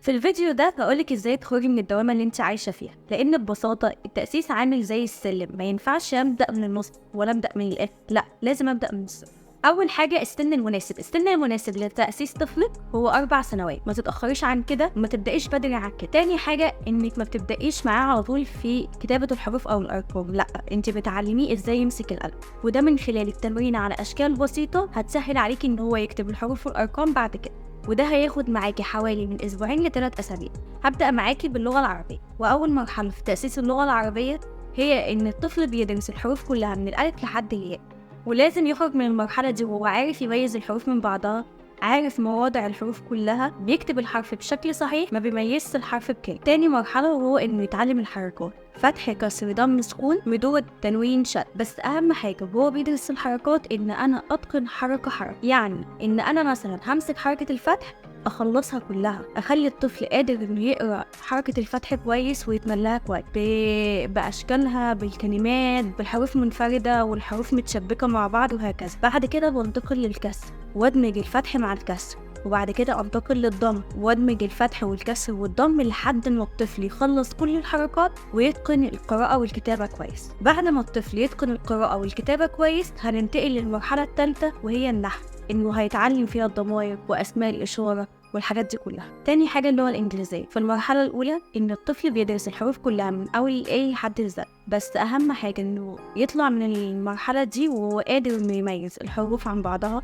في الفيديو ده هقولك ازاي تخرجي من الدوامة اللي انت عايشة فيها، لان ببساطة التأسيس عامل زي السلم، ما ينفعش ابدأ من النص ولا ابدأ من الاخر، لا لازم ابدأ من الصفر. اول حاجة السن المناسب لتأسيس طفلك هو 4 سنوات، ما تتأخريش عن كده وما تبدأيش بدري عن كده. تاني حاجة انك ما بتبدأيش معاه على طول في كتابة الحروف او الارقام، لا انت بتعلميه ازاي يمسك القلم، وده من خلال التمرين على اشكال بسيطة هتسهل عليكي ان هو يكتب الحروف والارقام بعد كده، وده هياخد معاكي حوالي من أسبوعين ل3 أسابيع. هبدأ معاكي باللغة العربية، وأول مرحلة في تأسيس اللغة العربية هي إن الطفل بيدرس الحروف كلها من الألف لحد الياء، ولازم يخرج من المرحلة دي وهو عارف يميز الحروف من بعضها، عارف مواضع الحروف كلها، بيكتب الحرف بشكل صحيح، ما بيميزش الحرف بكلمة. تاني مرحلة وهو إنه يتعلم الحركات، فتح كسر ضم سكون مدود تنوين شد. بس أهم حاجة وهو بيدرس الحركات إن أنا أتقن حركة، يعني إن أنا مثلا همسك حركة الفتح أخلصها كلها، أخلي الطفل قادر إنه يقرأ حركة الفتح كويس ويتملاها كويس بأشكالها، بالكلمات، بالحروف منفردة والحروف متشبكة مع بعض وهكذا. بعد كده بنتقل للكسر وادمج الفتح مع الكسر، وبعد كده انتقل للضم وادمج الفتح والكسر والضم لحد ما الطفل يخلص كل الحركات ويتقن القراءة والكتابة كويس. بعد ما الطفل يتقن القراءة والكتابة كويس هننتقل للمرحلة الثالثة وهي النحو، إنه هيتعلم فيها الضمائر وأسماء الإشارة والحاجات دي كلها. تاني حاجة اللغة الإنجليزية. في المرحلة الأولى إن الطفل بيدرس الحروف كلها من أول A لحد Z، بس أهم حاجة إنه يطلع من المرحلة دي وهو قادر إنه يميز الحروف عن بعضها،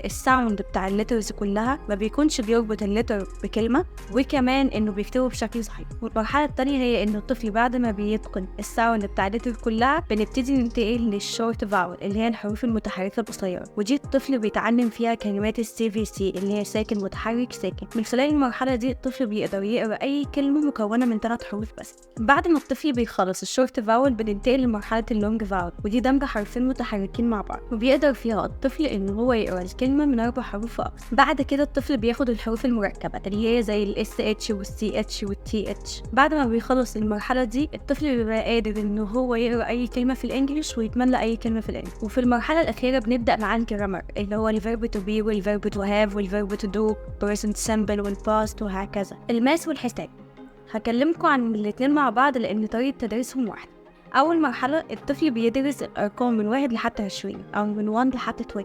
الساوند بتاع الليترز كلها، ما بيكونش بيربط الليتر بكلمة، وكمان إنه بيكتبه بشكل صحيح. والمرحلة التانية هي إن الطفل بعد ما بيتقن الساوند بتاع الليتر كلها بنبتدي ننتقل للشورت فاول اللي هي الحروف المتحركة القصيرة، ودي الطفل بيتعلم فيها كلمات CVC اللي هي ساكن متحرك ساكن. من خلال المرحلة دي الطفل بيقدر يقرأ أي كلمة مكونة من 3 حروف بس. بعد ما الطفل بيخلص الشورت فاول بننتقل لمرحلة اللونج فاول، ودي دمج حرفين متحركين مع بعض، وبيقدر فيها الطفل إن هو يقرأ الكلمة من 4 حروف فقط. بعد كده الطفل بياخد الحروف المركبة اللي هي زي SH والCH والTH. بعد ما بيخلص المرحلة دي الطفل بيبقى قادر إن هو يقرأ أي كلمة في الإنجليش ويتملى أي كلمة في الإنجليش. وفي المرحلة الأخيرة بنبدأ مع الجرامر اللي هو الفيرب to be والفيرب to have والفيرب to do present simple والpast وهكذا. الماس والحساب هكلمكم عن الاتنين مع بعض لأن طريقة تدريسهم واحدة. أول مرحلة الطفل بيدرس الأرقام من 1 لحد 20 أو من 1 لحد 20،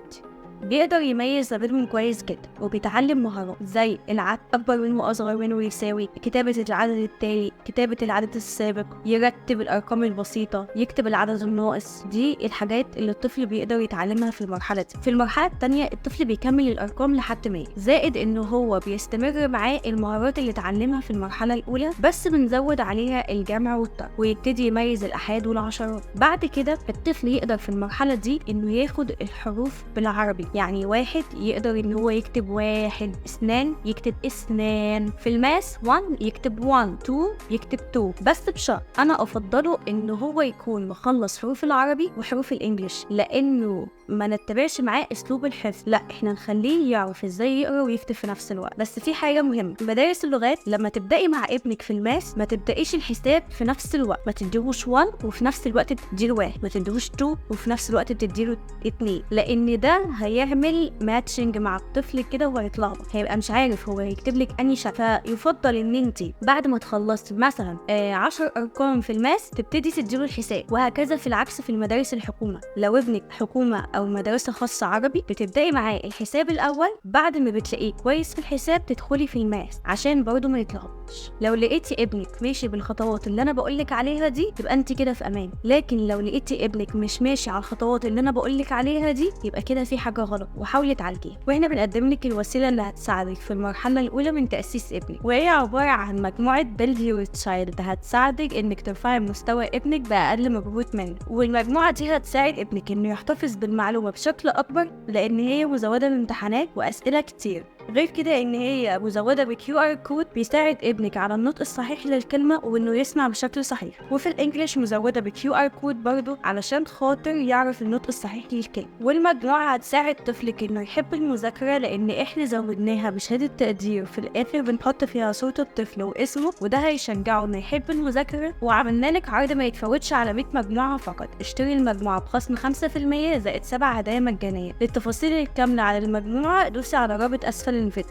بيقدر يميز ما بينهم كويس جدا، وبيتعلم مهارات زي العد، أكبر منه وأصغر منه يساوي، كتابة العدد التالي، كتابة العدد السابق، يرتب الأرقام البسيطة، يكتب العدد الناقص. دي الحاجات اللي الطفل بيقدر يتعلمها في المرحلة دي. في المرحلة التانية الطفل بيكمل الأرقام لحد 100، زائد إنه هو بيستمر معاه المهارات اللي اتعلمها في المرحلة الأولى، بس بنزود عليها الجمع والطرح ويبتدي يميز الأحاد والعشرات. بعد كده الطفل يقدر في المرحلة دي إنه ياخد الحروف بالعربي، يعني 1 يقدر إن هو يكتب 1، 2 يكتب 2، في الماس 1 يكتب 1، 2 يكتب 2، بس بشرط أنا أفضله إن هو يكون مخلص حروف العربي وحروف الإنجليش، لأنه ما نتبعش معاه أسلوب الحفظ، لا إحنا نخليه يعرف إزاي يقرأ ويكتب في نفس الوقت. بس في حاجة مهمة، مدارس اللغات لما تبدأي مع ابنك في الماس ما تبدأيش الحساب في نفس الوقت، ما تديهوش 1 وفي نفس الوقت تديله 1، ما تديهوش 2 وفي نفس الوقت تديله 2، لأن ده هيعمل ماتشنج مع الطفل كده وهيتلخبط، هيبقى مش عارف هو هيكتب لك أنهي شكل. فيفضل إن أنت بعد ما تخلصي مثلا 10 أرقام في الماس تبتدي تديله الحساب، وهكذا في العكس في المدارس الحكومة. لو ابنك حكومة أو مدرسة خاصة عربي بتبدأي معاه الحساب الأول، بعد ما بتلاقيه كويس في الحساب تدخلي في الماس عشان برضه ما يتلخبطش. لو لقيتي ابنك ماشي بالخطوات اللي أنا بقولك عليها دي يبقى أنت كده في أمان، لكن لو لقيتي ابنك مش ماشي على الخطوات اللي أنا بقولك عليها دي يبقى كده في حاجة غلط، وحاولي تعالجيها. واحنا بنقدم لك الوسيلة اللي هتساعدك في المرحلة الأولى من تأسيس ابنك، وهي عبارة عن مجموعة Build Your Child هتساعدك إنك ترفعي مستوى ابنك بأقل مجهود منه. والمجموعة دي هتساعد ابنك إنه يحتفظ بالمعلومة بشكل أكبر، لأن هي مزودة بامتحانات وأسئلة كتير. غير كده إن هي مزودة بQR كود بيساعد ابنك على النطق الصحيح للكلمة وإنه يسمع بشكل صحيح. وفي الإنجليش مزودة بQR كود برضو علشان خاطر يعرف النطق الصحيح للكلمة. والمجموعة هتساعد طفلك إنه يحب المذاكرة، لأن إحنا زودناها بشهادة تقدير في الآخر بنحط فيها صورة الطفل واسمه، وده هيشجعه إنه يحب المذاكرة. وعملنا لك عرض ما يتفوتش على 100 مجموعة فقط، اشتري المجموعة بخصم 5% زائد 7 هدايا مجانية. للتفاصيل الكاملة على المجموعة دوسي على رابط أسفل الفيديو.